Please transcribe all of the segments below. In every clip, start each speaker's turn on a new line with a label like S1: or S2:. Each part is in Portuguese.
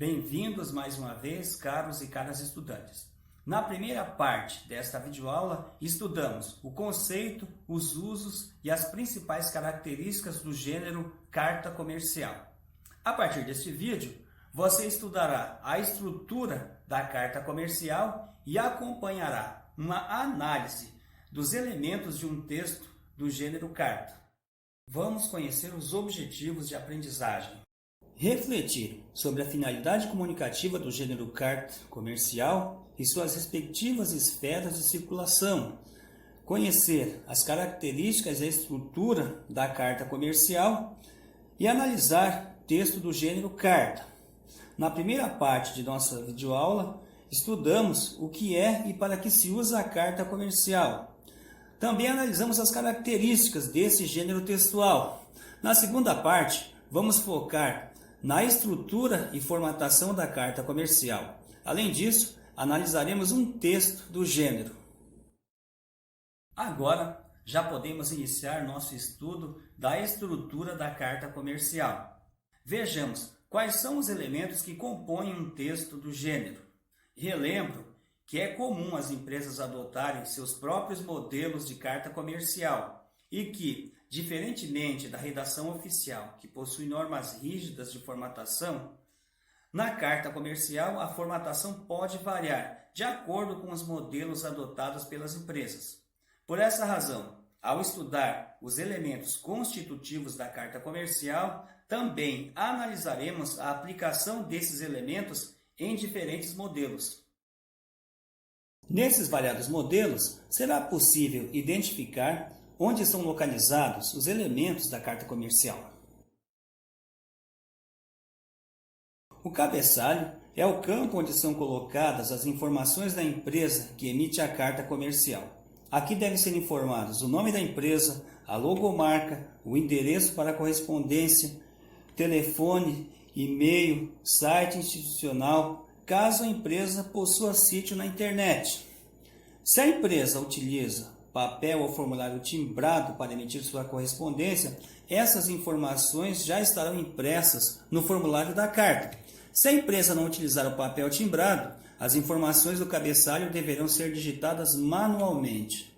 S1: Bem-vindos mais uma vez, caros e caras estudantes. Na primeira parte desta videoaula, estudamos o conceito, os usos e as principais características do gênero carta comercial. A partir deste vídeo, você estudará a estrutura da carta comercial e acompanhará uma análise dos elementos de um texto do gênero carta. Vamos conhecer os objetivos de aprendizagem. Refletir sobre a finalidade comunicativa do gênero carta comercial e suas respectivas esferas de circulação. Conhecer as características e a estrutura da carta comercial e analisar texto do gênero carta. Na primeira parte de nossa videoaula, estudamos o que é e para que se usa a carta comercial. Também analisamos as características desse gênero textual. Na segunda parte, vamos focar na estrutura e formatação da carta comercial. Além disso, analisaremos um texto do gênero. Agora, já podemos iniciar nosso estudo da estrutura da carta comercial. Vejamos quais são os elementos que compõem um texto do gênero. Relembro que é comum as empresas adotarem seus próprios modelos de carta comercial e que, diferentemente da redação oficial, que possui normas rígidas de formatação, na carta comercial a formatação pode variar de acordo com os modelos adotados pelas empresas. Por essa razão, ao estudar os elementos constitutivos da carta comercial, também analisaremos a aplicação desses elementos em diferentes modelos. Nesses variados modelos, será possível identificar onde são localizados os elementos da carta comercial. O cabeçalho é o campo onde são colocadas as informações da empresa que emite a carta comercial. Aqui devem ser informados o nome da empresa, a logomarca, o endereço para correspondência, telefone, e-mail, site institucional, caso a empresa possua sítio na internet. Se a empresa utiliza papel ou formulário timbrado para emitir sua correspondência, essas informações já estarão impressas no formulário da carta. Se a empresa não utilizar o papel timbrado, as informações do cabeçalho deverão ser digitadas manualmente.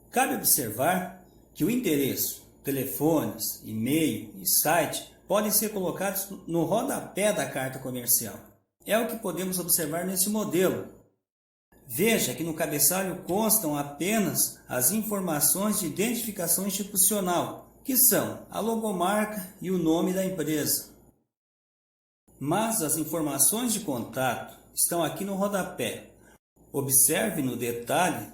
S1: Cabe observar que o endereço, telefones, e-mail e site podem ser colocados no rodapé da carta comercial. É o que podemos observar nesse modelo. Veja que no cabeçalho constam apenas as informações de identificação institucional, que são a logomarca e o nome da empresa. Mas as informações de contato estão aqui no rodapé. Observe no detalhe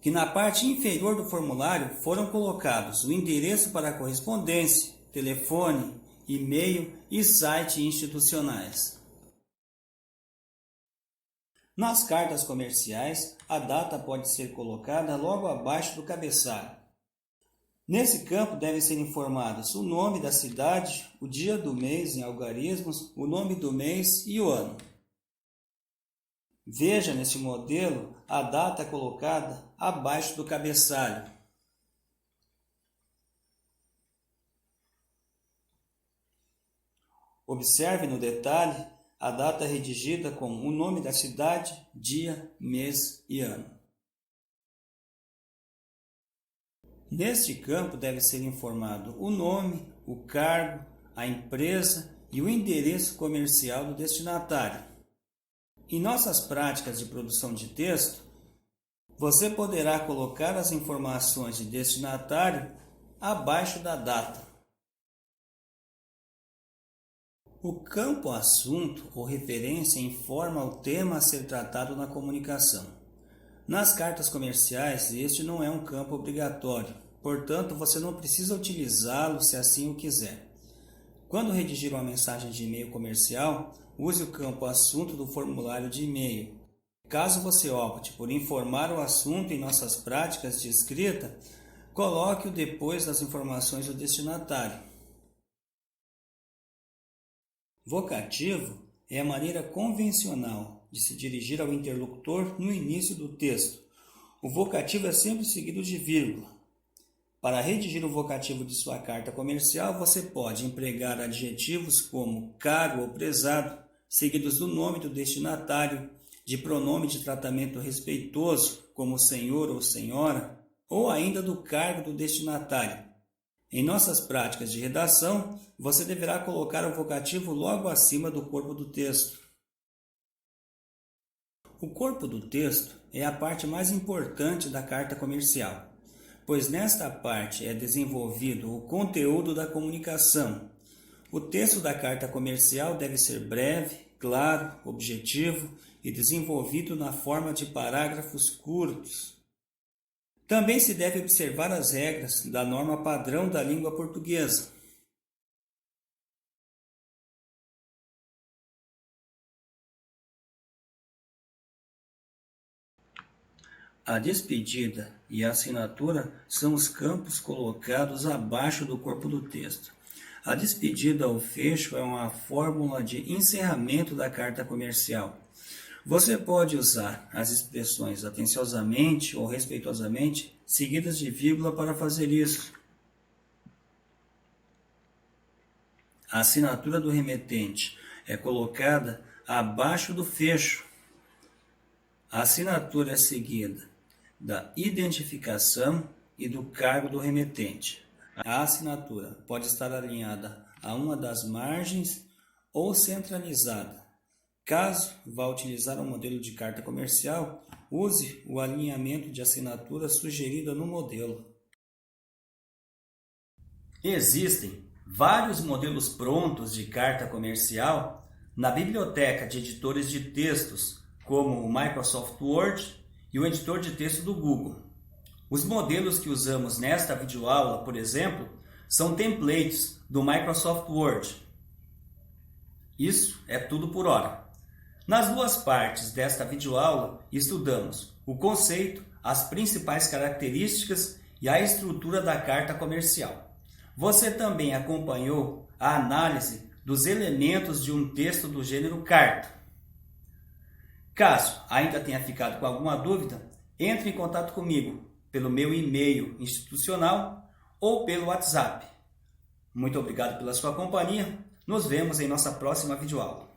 S1: que na parte inferior do formulário foram colocados o endereço para a correspondência, telefone, e-mail e site institucionais. Nas cartas comerciais, a data pode ser colocada logo abaixo do cabeçalho. Nesse campo devem ser informados o nome da cidade, o dia do mês em algarismos, o nome do mês e o ano. Veja nesse modelo a data colocada abaixo do cabeçalho. Observe no detalhe a data redigida com o nome da cidade, dia, mês e ano. Neste campo deve ser informado o nome, o cargo, a empresa e o endereço comercial do destinatário. Em nossas práticas de produção de texto, você poderá colocar as informações de destinatário abaixo da data. O campo assunto ou referência informa o tema a ser tratado na comunicação. Nas cartas comerciais, este não é um campo obrigatório, portanto, você não precisa utilizá-lo se assim o quiser. Quando redigir uma mensagem de e-mail comercial, use o campo assunto do formulário de e-mail. Caso você opte por informar o assunto em nossas práticas de escrita, coloque-o depois das informações do destinatário. Vocativo é a maneira convencional de se dirigir ao interlocutor no início do texto. O vocativo é sempre seguido de vírgula. Para redigir o vocativo de sua carta comercial, você pode empregar adjetivos como caro ou prezado, seguidos do nome do destinatário, de pronome de tratamento respeitoso, como senhor ou senhora, ou ainda do cargo do destinatário. Em nossas práticas de redação, você deverá colocar o vocativo logo acima do corpo do texto. O corpo do texto é a parte mais importante da carta comercial, pois nesta parte é desenvolvido o conteúdo da comunicação. O texto da carta comercial deve ser breve, claro, objetivo e desenvolvido na forma de parágrafos curtos. Também se deve observar as regras da norma padrão da língua portuguesa. A despedida e a assinatura são os campos colocados abaixo do corpo do texto. A despedida ou fecho é uma fórmula de encerramento da carta comercial. Você pode usar as expressões atenciosamente ou respeitosamente, seguidas de vírgula para fazer isso. A assinatura do remetente é colocada abaixo do fecho. A assinatura é seguida da identificação e do cargo do remetente. A assinatura pode estar alinhada a uma das margens ou centralizada. Caso vá utilizar um modelo de carta comercial, use o alinhamento de assinatura sugerido no modelo. Existem vários modelos prontos de carta comercial na biblioteca de editores de textos, como o Microsoft Word e o editor de texto do Google. Os modelos que usamos nesta videoaula, por exemplo, são templates do Microsoft Word. Isso é tudo por hora. Nas duas partes desta videoaula, estudamos o conceito, as principais características e a estrutura da carta comercial. Você também acompanhou a análise dos elementos de um texto do gênero carta. Caso ainda tenha ficado com alguma dúvida, entre em contato comigo pelo meu e-mail institucional ou pelo WhatsApp. Muito obrigado pela sua companhia. Nos vemos em nossa próxima videoaula.